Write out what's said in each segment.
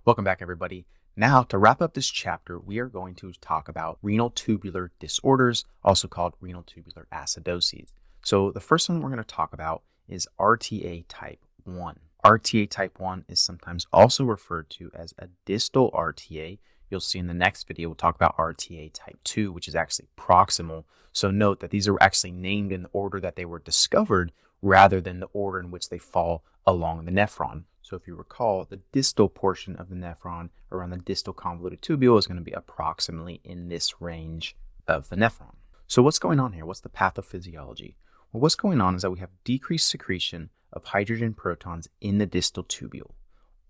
Welcome back, everybody. Now, to wrap up this chapter, we are going to talk about renal tubular disorders, also called renal tubular acidoses. So the first one we're going to talk about is RTA type 1. RTA type 1 is sometimes also referred to as a distal RTA. You'll see in the next video, we'll talk about RTA type 2, which is actually proximal. So note that these are actually named in the order that they were discovered rather than the order in which they fall along the nephron. So if you recall, the distal portion of the nephron around the distal convoluted tubule is going to be approximately in this range of the nephron. So what's going on here? What's the pathophysiology? Well, what's going on is that we have decreased secretion of hydrogen protons in the distal tubule.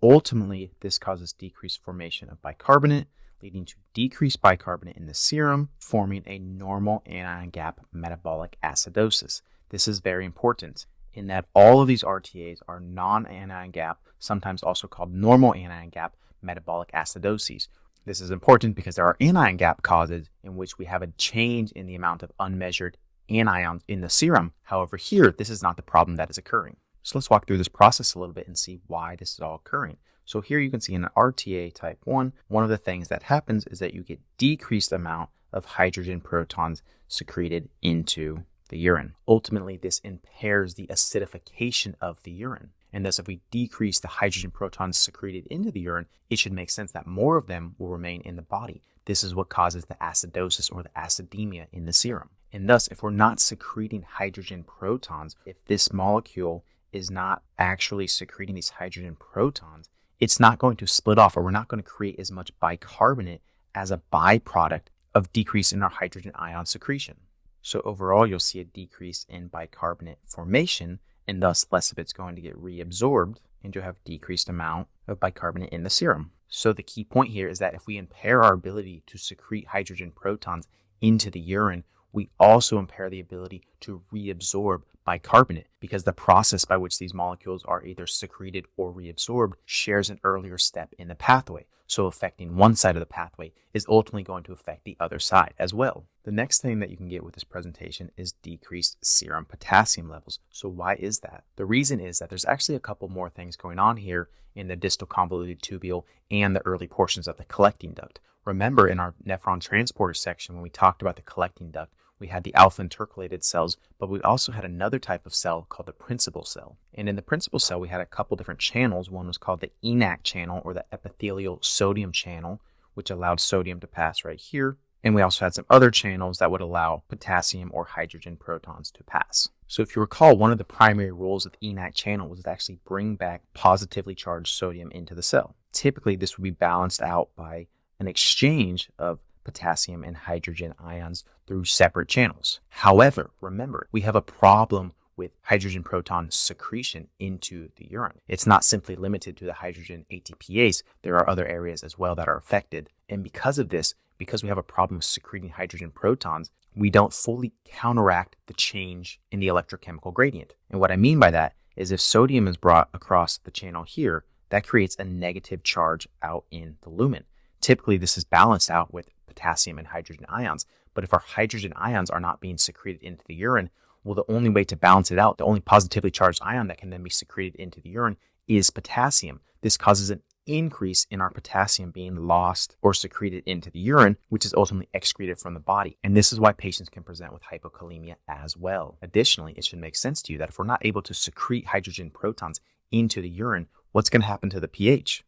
Ultimately, this causes decreased formation of bicarbonate, leading to decreased bicarbonate in the serum, forming a normal anion gap metabolic acidosis. This is very important in that all of these RTAs are non-anion gap, sometimes also called normal anion gap metabolic acidoses. This is important because there are anion gap causes in which we have a change in the amount of unmeasured anions in the serum. However, here, this is not the problem that is occurring. So let's walk through this process a little bit and see why this is all occurring. So here you can see in an RTA type 1, one of the things that happens is that you get decreased amount of hydrogen protons secreted into the urine. Ultimately, this impairs the acidification of the urine. And thus, if we decrease the hydrogen protons secreted into the urine, it should make sense that more of them will remain in the body. This is what causes the acidosis or the acidemia in the serum. And thus, if we're not secreting hydrogen protons, if this molecule is not actually secreting these hydrogen protons, it's not going to split off, or we're not going to create as much bicarbonate as a byproduct of decrease in our hydrogen ion secretion. So overall, you'll see a decrease in bicarbonate formation, and thus less of it's going to get reabsorbed, and you'll have decreased amount of bicarbonate in the serum. So the key point here is that if we impair our ability to secrete hydrogen protons into the urine, we also impair the ability to reabsorb bicarbonate, because the process by which these molecules are either secreted or reabsorbed shares an earlier step in the pathway. So affecting one side of the pathway is ultimately going to affect the other side as well. The next thing that you can get with this presentation is decreased serum potassium levels. So why is that? The reason is that there's actually a couple more things going on here in the distal convoluted tubule and the early portions of the collecting duct. Remember in our nephron transporter section when we talked about the collecting duct, we had the alpha intercalated cells, but we also had another type of cell called the principal cell. And in the principal cell, we had a couple different channels. One was called the ENaC channel, or the epithelial sodium channel, which allowed sodium to pass right here. And we also had some other channels that would allow potassium or hydrogen protons to pass. So if you recall, one of the primary roles of the ENaC channel was to actually bring back positively charged sodium into the cell. Typically, this would be balanced out by an exchange of potassium and hydrogen ions through separate channels. However, remember, we have a problem with hydrogen proton secretion into the urine. It's not simply limited to the hydrogen ATPase. There are other areas as well that are affected. And because of this, because we have a problem with secreting hydrogen protons, we don't fully counteract the change in the electrochemical gradient. And what I mean by that is if sodium is brought across the channel here, that creates a negative charge out in the lumen. Typically, this is balanced out with potassium and hydrogen ions. But if our hydrogen ions are not being secreted into the urine, well, the only way to balance it out, the only positively charged ion that can then be secreted into the urine is potassium. This causes an increase in our potassium being lost or secreted into the urine, which is ultimately excreted from the body. And this is why patients can present with hypokalemia as well. Additionally, it should make sense to you that if we're not able to secrete hydrogen protons into the urine, what's going to happen to the pH?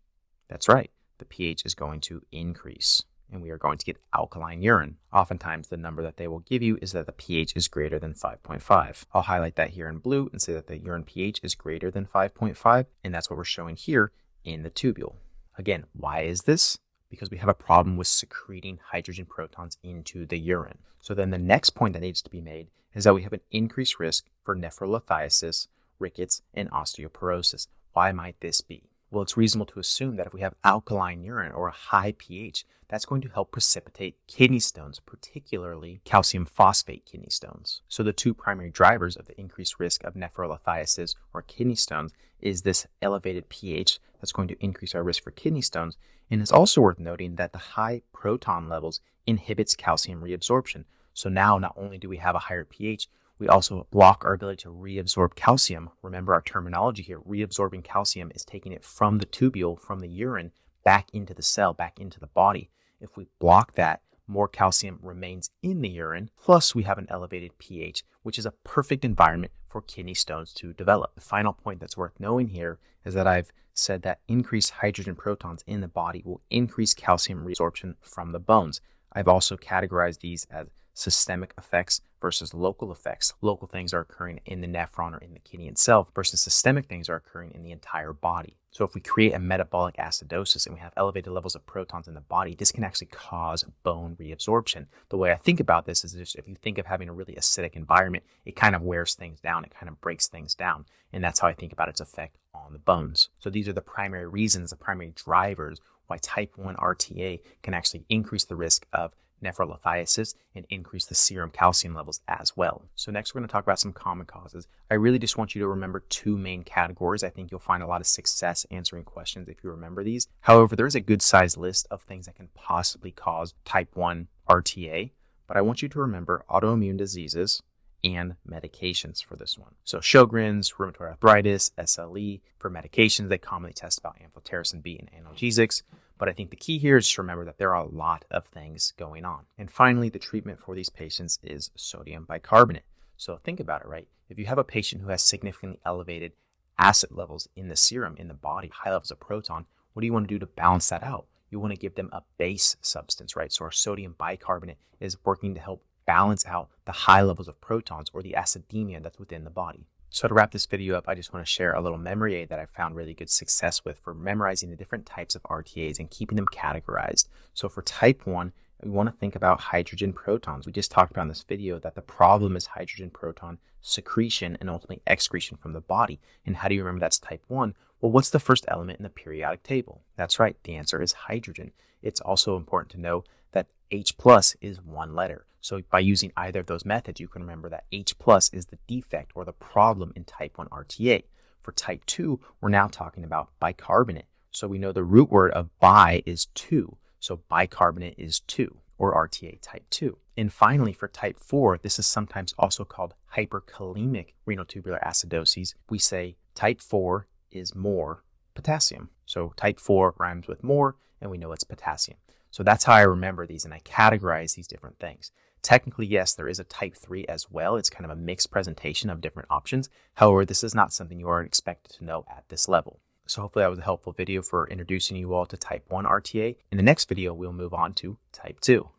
That's right, the pH is going to increase, and we are going to get alkaline urine. Oftentimes, the number that they will give you is that the pH is greater than 5.5. I'll highlight that here in blue and say that the urine pH is greater than 5.5, and that's what we're showing here in the tubule. Again, why is this? Because we have a problem with secreting hydrogen protons into the urine. So then the next point that needs to be made is that we have an increased risk for nephrolithiasis, rickets, and osteoporosis. Why might this be? Well, it's reasonable to assume that if we have alkaline urine or a high pH, that's going to help precipitate kidney stones, particularly calcium phosphate kidney stones. So the two primary drivers of the increased risk of nephrolithiasis or kidney stones is this elevated pH that's going to increase our risk for kidney stones. And it's also worth noting that the high proton levels inhibits calcium reabsorption. So now not only do we have a higher pH, we also block our ability to reabsorb calcium. Remember our terminology here, reabsorbing calcium is taking it from the tubule, from the urine, back into the cell, back into the body. If we block that, more calcium remains in the urine, plus we have an elevated pH, which is a perfect environment for kidney stones to develop. The final point that's worth knowing here is that I've said that increased hydrogen protons in the body will increase calcium reabsorption from the bones. I've also categorized these as systemic effects versus local effects. Local things are occurring in the nephron or in the kidney itself versus systemic things are occurring in the entire body. So if we create a metabolic acidosis and we have elevated levels of protons in the body, this can actually cause bone reabsorption. The way I think about this is just if you think of having a really acidic environment, it kind of wears things down, it kind of breaks things down. And that's how I think about its effect on the bones. So these are the primary reasons, the primary drivers why type 1 RTA can actually increase the risk of nephrolithiasis and increase the serum calcium levels as well. So next we're going to talk about some common causes. I really just want you to remember two main categories. I think you'll find a lot of success answering questions if you remember these. However, there is a good sized list of things that can possibly cause type 1 RTA, but I want you to remember autoimmune diseases and medications for this one. So Sjogren's, rheumatoid arthritis, SLE. For medications, they commonly test about amphotericin B and analgesics. But I think the key here is to remember that there are a lot of things going on. And finally, the treatment for these patients is sodium bicarbonate. So think about it, right? If you have a patient who has significantly elevated acid levels in the serum, in the body, high levels of proton, what do you want to do to balance that out? You want to give them a base substance, right? So our sodium bicarbonate is working to help balance out the high levels of protons or the acidemia that's within the body. So to wrap this video up, I just want to share a little memory aid that I found really good success with for memorizing the different types of RTAs and keeping them categorized. So for type 1, we want to think about hydrogen protons. We just talked about in this video that the problem is hydrogen proton secretion and ultimately excretion from the body. And how do you remember that's type 1? Well, what's the first element in the periodic table? That's right, the answer is hydrogen. It's also important to know that H plus is one letter. So by using either of those methods, you can remember that H plus is the defect or the problem in type 1 RTA. For type 2, we're now talking about bicarbonate. So we know the root word of bi is 2. So bicarbonate is 2, or RTA type 2. And finally, for type 4, this is sometimes also called hyperkalemic renal tubular acidosis. We say type 4 is more potassium. So type 4 rhymes with more, and we know it's potassium. So that's how I remember these, and I categorize these different things. Technically, yes, there is a type 3 as well. It's kind of a mixed presentation of different options. However, this is not something you are expected to know at this level. So hopefully that was a helpful video for introducing you all to type 1 RTA. In the next video, we'll move on to type 2.